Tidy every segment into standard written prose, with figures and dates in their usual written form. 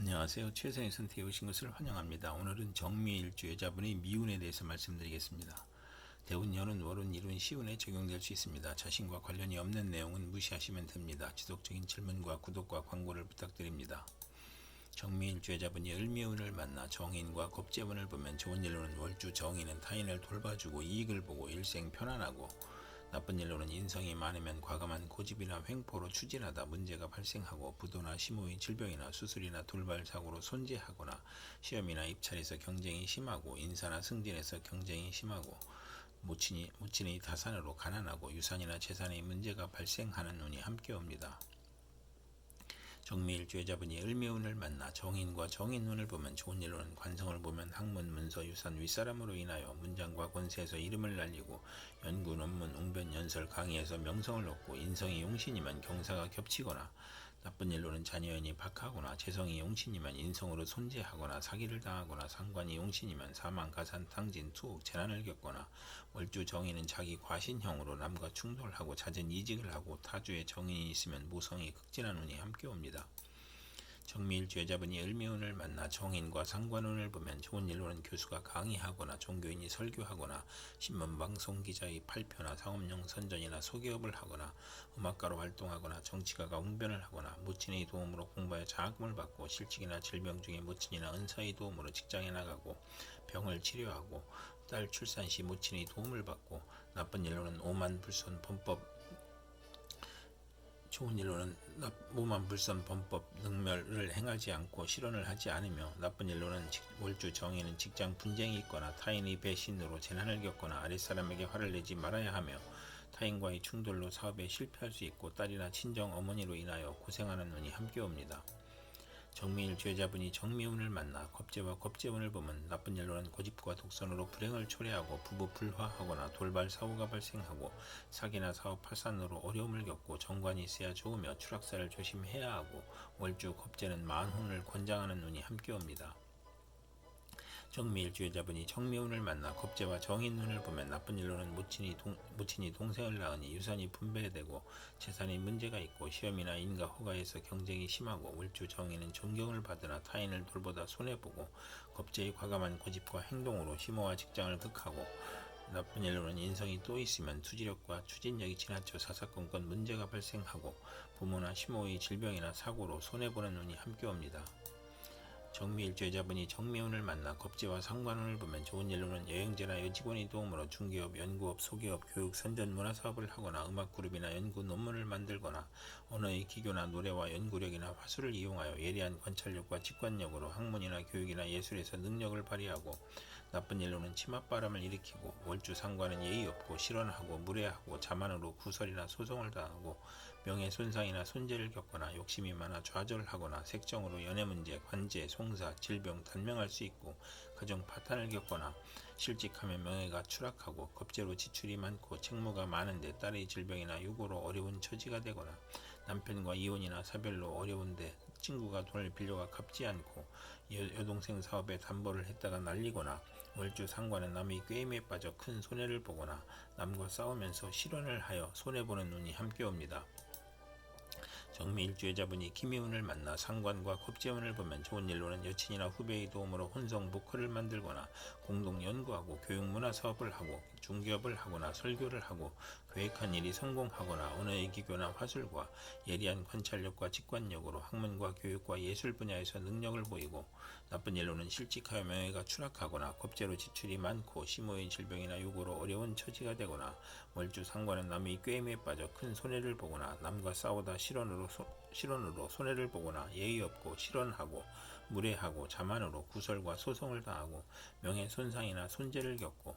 안녕하세요. 최선의 선택에 오신 것을 환영합니다. 오늘은 정미일주 여자분의 미운에 대해서 말씀드리겠습니다. 대운, 연운, 월운, 일운, 시운에 적용될 수 있습니다. 자신과 관련이 없는 내용은 무시하시면 됩니다. 지속적인 질문과 구독과 광고를 부탁드립니다. 정미일주 여자분이 을미운을 만나 정인과 겁재운을 보면 좋은 일로는 월주 정인은 타인을 돌봐주고 이익을 보고 일생 편안하고, 나쁜 일로는 인성이 많으면 과감한 고집이나 횡포로 추진하다 문제가 발생하고, 부도나 심호의 질병이나 수술이나 돌발 사고로 손재하거나, 시험이나 입찰에서 경쟁이 심하고, 인사나 승진에서 경쟁이 심하고, 모친의 다산으로 가난하고, 유산이나 재산의 문제가 발생하는 운이 함께 옵니다. 정미일주 여자분이 을미운을 만나 정인과 정인운을 보면 좋은 일로는 관성을 보면 학문, 문서, 유산, 윗사람으로 인하여 문장과 권세에서 이름을 날리고, 연구, 논문, 웅변, 연설, 강의에서 명성을 얻고, 인성이 용신이면 경사가 겹치거나, 나쁜 일로는 자녀연이 박하거나, 재성이 용신이면 인성으로 손재하거나 사기를 당하거나, 상관이 용신이면 사망, 가산, 탕진, 투옥, 재난을 겪거나, 월주 정인은 자기 과신형으로 남과 충돌하고 잦은 이직을 하고, 타주에 정인이 있으면 모성이 극진한 운이 함께 옵니다. 정미일주 여자분이 을미운을 만나 정인과 상관운을 보면 좋은 일로는 교수가 강의하거나, 종교인이 설교하거나, 신문방송 기자의 발표나, 상업용 선전이나 소개업을 하거나, 음악가로 활동하거나, 정치가가 웅변을 하거나, 모친의 도움으로 공부하여 장학금을 받고, 실직이나 질병 중에 모친이나 은사의 도움으로 직장에 나가고, 병을 치료하고, 딸 출산 시 모친의 도움을 받고, 나쁜 일로는 오만불손 범법 좋은 일로는 오만불선 범법 능멸을 행하지 않고 실언을 하지 않으며, 나쁜 일로는 월주 정인은 직장 분쟁이 있거나, 타인의 배신으로 재난을 겪거나, 아랫사람에게 화를 내지 말아야 하며, 타인과의 충돌로 사업에 실패할 수 있고, 딸이나 친정 어머니로 인하여 고생하는 운이 함께 옵니다. 정미일주 여자분이 정미운을 만나 겁재와 겁재운을 보면 나쁜 일로는 고집과 독선으로 불행을 초래하고, 부부 불화하거나 돌발 사고가 발생하고, 사기나 사업 파산으로 어려움을 겪고, 정관이 있어야 좋으며 추락사를 조심해야 하고, 월주 겁재는 만혼을 권장하는 운이 함께 옵니다. 정미일주 여자분이 정미운을 만나 겁재와 정인운을 보면 나쁜 일로는 모친이 동생을 낳으니 유산이 분배되고, 재산이 문제가 있고, 시험이나 인가 허가에서 경쟁이 심하고, 월주 정인은 존경을 받으나 타인을 돌보다 손해보고, 겁재의 과감한 고집과 행동으로 심호와 직장을 극하고, 나쁜 일로는 인성이 또 있으면 투지력과 추진력이 지나쳐 사사건건 문제가 발생하고, 부모나 심호의 질병이나 사고로 손해보는 운이 함께 옵니다. 정미일주 여자분이 정미운을 만나 겁재와 상관운을 보면 좋은 일로는 여행제나 여직원의 도움으로 중개업, 연구업, 소개업, 교육, 선전, 문화사업을 하거나, 음악그룹이나 연구 논문을 만들거나, 언어의 기교나 노래와 연구력이나 화술을 이용하여 예리한 관찰력과 직관력으로 학문이나 교육이나 예술에서 능력을 발휘하고, 나쁜 일로는 치맛바람을 일으키고, 월주 상관은 예의 없고 실언하고 무례하고 자만으로 구설이나 소송을 당하고, 명예손상이나 손재를 겪거나, 욕심이 많아 좌절하거나, 색정으로 연애문제, 관제, 송사, 질병, 단명할 수 있고, 가정 파탄을 겪거나, 실직하면 명예가 추락하고, 겁재로 지출이 많고 책무가 많은데 딸의 질병이나 유고로 어려운 처지가 되거나, 남편과 이혼이나 사별로 어려운데 친구가 돈을 빌려가 갚지 않고, 여동생 사업에 담보를 했다가 날리거나, 월주 상관은 남의 꾀임에 빠져 큰 손해를 보거나, 남과 싸우면서 실언을 하여 손해보는 운이 함께 옵니다. 정미일주 여자분이 기미운을 만나 상관과 겁재운을 보면 좋은 일로는 여친이나 후배의 도움으로 혼성 보컬을 만들거나, 공동 연구하고 교육 문화 사업을 하고, 중개업을 하거나 설교를 하고, 계획한 일이 성공하거나, 언어의 기교나 화술과 예리한 관찰력과 직관력으로 학문과 교육과 예술 분야에서 능력을 보이고, 나쁜 일로는 실직하여 명예가 추락하거나, 겁재로 지출이 많고 심호의 질병이나 유고로 어려운 처지가 되거나, 월주 상관은 남의 꾀임에 빠져 큰 손해를 보거나, 남과 싸우다 실언으로 손해를 보거나, 예의 없고 실언하고 무례하고 자만으로 구설과 소송을 당하고, 명예손상이나 손재를 겪고,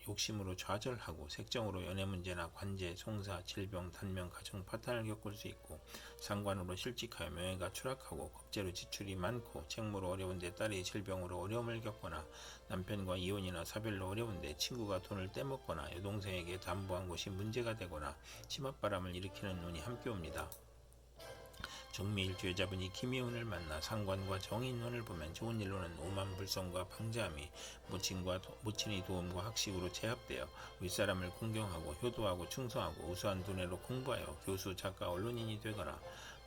욕심으로 좌절하고, 색정으로 연애문제나 관제, 송사, 질병, 단명, 가정 파탄을 겪을 수 있고, 상관으로 실직하여 명예가 추락하고, 겁재로 지출이 많고 책무로 어려운데 딸의 질병으로 어려움을 겪거나, 남편과 이혼이나 사별로 어려운데 친구가 돈을 떼먹거나, 여동생에게 담보한 것이 문제가 되거나, 치맛바람을 일으키는 운이 함께 옵니다. 정미일주 여자분이 기미운을 만나 상관과 정인운을 보면 좋은 일로는 오만불성과 방자함이 모친의 도움과 학식으로 제합되어 윗사람을 공경하고 효도하고 충성하고 우수한 두뇌로 공부하여 교수, 작가, 언론인이 되거나,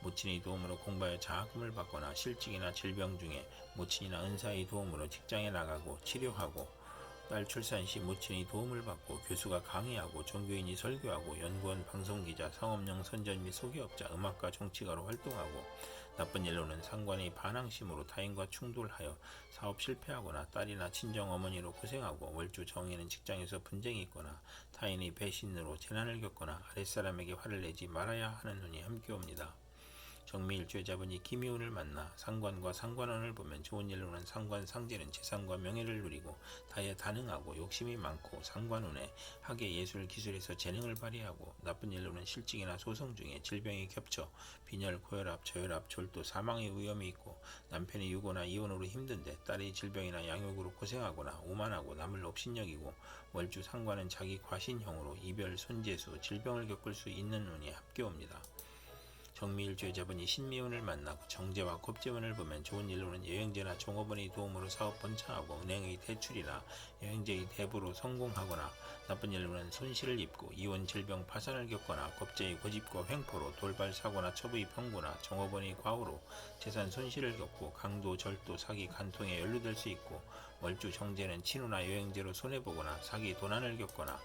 모친의 도움으로 공부하여 장학금을 받거나 실직이나 질병 중에 모친이나 은사의 도움으로 직장에 나가고 치료하고 딸 출산 시 모친의 도움을 받고 교수가 강의하고 종교인이 설교하고 연구원 방송기자 상업용 선전 및 소개업자 음악가 정치가로 활동하고 나쁜 일로는 상관의 반항심으로 타인과 충돌하여 사업 실패하거나 딸이나 친정어머니로 고생하고 월주 정인은 직장에서 분쟁이 있거나 타인의 배신으로 재난을 겪거나 아랫사람에게 화를 내지 말아야 하는 운이 함께 옵니다. 정미일주의자분이 기미운을 만나 상관과 상관원을 보면 좋은 일로는 상관 상제는 재산과 명예를 누리고 다에 다능하고 욕심이 많고 상관운에 학예 예술 기술에서 재능을 발휘하고 나쁜 일로는 실직이나 소송 중에 질병이 겹쳐 빈혈, 고혈압, 저혈압, 졸도, 사망의 위험이 있고 남편이 유고나 이혼으로 힘든데 딸의 질병이나 양육으로 고생하거나 오만하고 남을 업신여기고 월주 상관은 자기 과신형으로 이별, 손재수, 질병을 겪을 수 있는 운이 합계옵니다. 정미일주의자분이 신미운을 만나고 정제와 겁재운을 보면 좋은 일로는 여행제나 종업원의 도움으로 사업 번창하고 은행의 대출이나 여행제의 대부로 성공하거나 나쁜 일로는 손실을 입고 이혼, 질병, 파산을 겪거나 겁재의 고집과 횡포로 돌발 사고나 첩의 병고나 종업원의 과오로 재산 손실을 겪고 강도, 절도, 사기, 간통에 연루될 수 있고 월주 정제는 친우나 여행제로 손해보거나 사기, 도난을 겪거나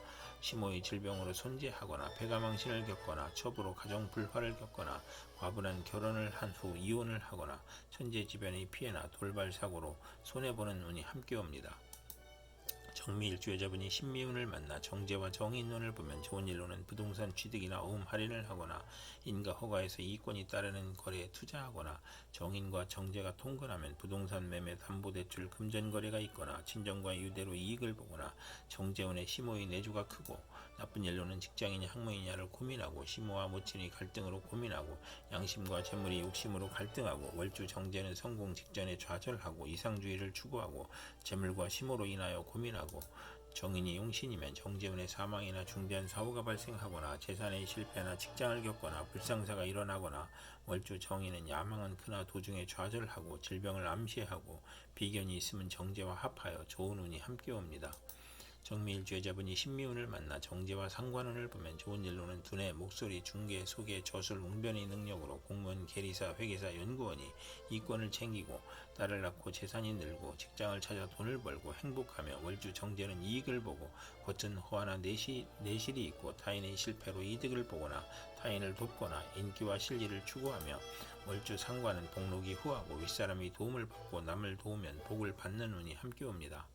시모의 질병으로 손재하거나 폐가망신을 겪거나 첩으로 가정 불화를 겪거나 과분한 결혼을 한 후 이혼을 하거나 천재지변의 피해나 돌발 사고로 손해보는 운이 함께 옵니다. 정미일주의자분이 신미운을 만나 정제와 정인운을 보면 좋은 일로는 부동산 취득이나 어음 할인을 하거나 인가 허가에서 이권이 따르는 거래에 투자하거나 정인과 정제가 통근하면 부동산 매매 담보대출 금전거래가 있거나 친정과 유대로 이익을 보거나 정제운의 시모의 내주가 크고 나쁜 일로는 직장이냐 학문이냐를 고민하고 시모와 모친의 갈등으로 고민하고 양심과 재물이 욕심으로 갈등하고 월주 정제는 성공 직전에 좌절하고 이상주의를 추구하고 재물과 시모로 인하여 고민하고 정인이 용신이면 정재운의 사망이나 중대한 사고가 발생하거나 재산의 실패나 직장을 겪거나 불상사가 일어나거나 월주 정인은 야망은 크나 도중에 좌절하고 질병을 암시하고 비견이 있으면 정제와 합하여 좋은 운이 함께 옵니다. 정미일주의자분이 신미운을 만나 정제와 상관운을 보면 좋은 일로는 두뇌, 목소리, 중개, 소개, 저술, 웅변의 능력으로 공무원, 계리사, 회계사, 연구원이 이권을 챙기고 딸을 낳고 재산이 늘고 직장을 찾아 돈을 벌고 행복하며 월주 정제는 이익을 보고 겉은 허화나 내실이 있고 타인의 실패로 이득을 보거나 타인을 돕거나 인기와 실리를 추구하며 월주 상관은 복록이 후하고 윗사람이 도움을 받고 남을 도우면 복을 받는 운이 함께 옵니다.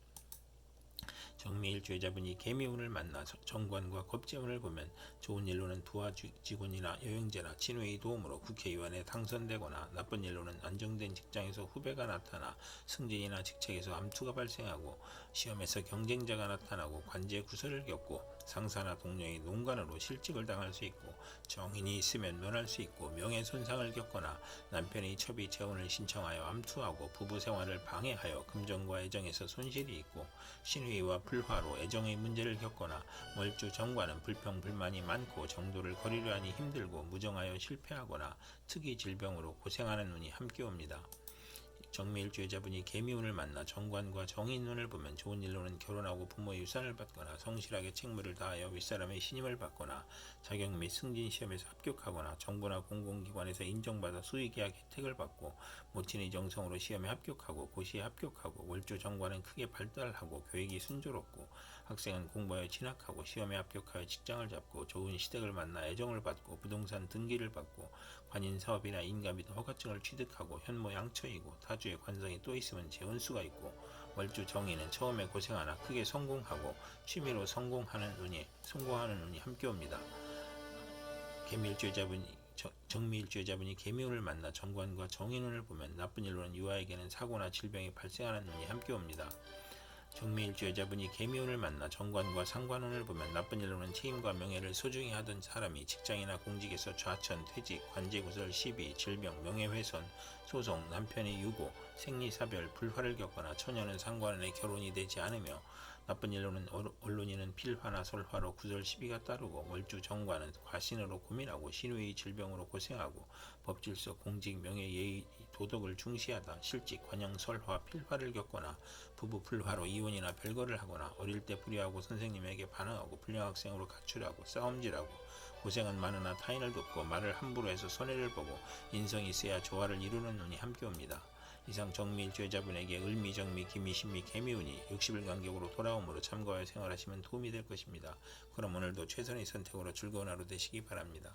정미일주의자분이 개미운을 만나 정관과 겁재운을 보면 좋은 일로는 부하 직원이나 여행제나 친우의 도움으로 국회의원에 당선되거나 나쁜 일로는 안정된 직장에서 후배가 나타나 승진이나 직책에서 암투가 발생하고 시험에서 경쟁자가 나타나고 관제 구설을 겪고 상사나 동료의 농간으로 실직을 당할 수 있고 정인이 있으면 면할 수 있고 명예손상을 겪거나 남편의 첩이 재혼을 신청하여 암투하고 부부생활을 방해하여 금전과 애정에서 손실이 있고 신의와 불화로 애정의 문제를 겪거나 월주 정관은 불평불만이 많고 정도를 거리려 하니 힘들고 무정하여 실패하거나 특이 질병으로 고생하는 운이 함께 옵니다. 정미일주의자분이 개미운을 만나 정관과 정인운을 보면 좋은 일로는 결혼하고 부모의 유산을 받거나 성실하게 책무를 다하여 윗사람의 신임을 받거나 자격 및 승진 시험에서 합격하거나 정부나 공공기관에서 인정받아 수의계약 혜택을 받고 모친의 정성으로 시험에 합격하고 고시에 합격하고 월주 정관은 크게 발달하고 교육이 순조롭고 학생은 공부하여 진학하고 시험에 합격하여 직장을 잡고 좋은 시댁을 만나 애정을 받고 부동산 등기를 받고 관인 사업이나 인가 및 허가증을 취득하고 현모 양처이고 타주에 관성이 또 있으면 재운수가 있고 월주 정인은 처음에 고생하나 크게 성공하고 취미로 성공하는 운이 함께 옵니다. 정미일주의자분이 개미운을 만나 정관과 정인운을 보면 나쁜 일로는 유아에게는 사고나 질병이 발생하는 운이 함께 옵니다. 정미일주의자분이 개미운을 만나 정관과 상관운을 보면 나쁜 일로는 책임과 명예를 소중히 하던 사람이 직장이나 공직에서 좌천, 퇴직, 관제구설, 시비, 질병, 명예훼손, 소송, 남편의 유고, 생리사별, 불화를 겪거나 처녀는 상관원에 결혼이 되지 않으며 나쁜 일로는 언론인은 필화나 설화로 구설 시비가 따르고 월주 정관은 과신으로 고민하고 신우의 질병으로 고생하고 법질서, 공직, 명예, 예의, 도덕을 중시하다 실직, 관영, 설화, 필화를 겪거나 부부 불화로 이혼이나 별거를 하거나 어릴 때 불의하고 선생님에게 반항하고 불량학생으로 가출하고 싸움질하고 고생은 많으나 타인을 돕고 말을 함부로 해서 손해를 보고 인성이 있어야 조화를 이루는 운이 함께 옵니다. 이상 정미일주여자분에게 을미정미 기미신미 개미운이 60일 간격으로 돌아오므로 참고하여 생활하시면 도움이 될 것입니다. 그럼 오늘도 최선의 선택으로 즐거운 하루 되시기 바랍니다.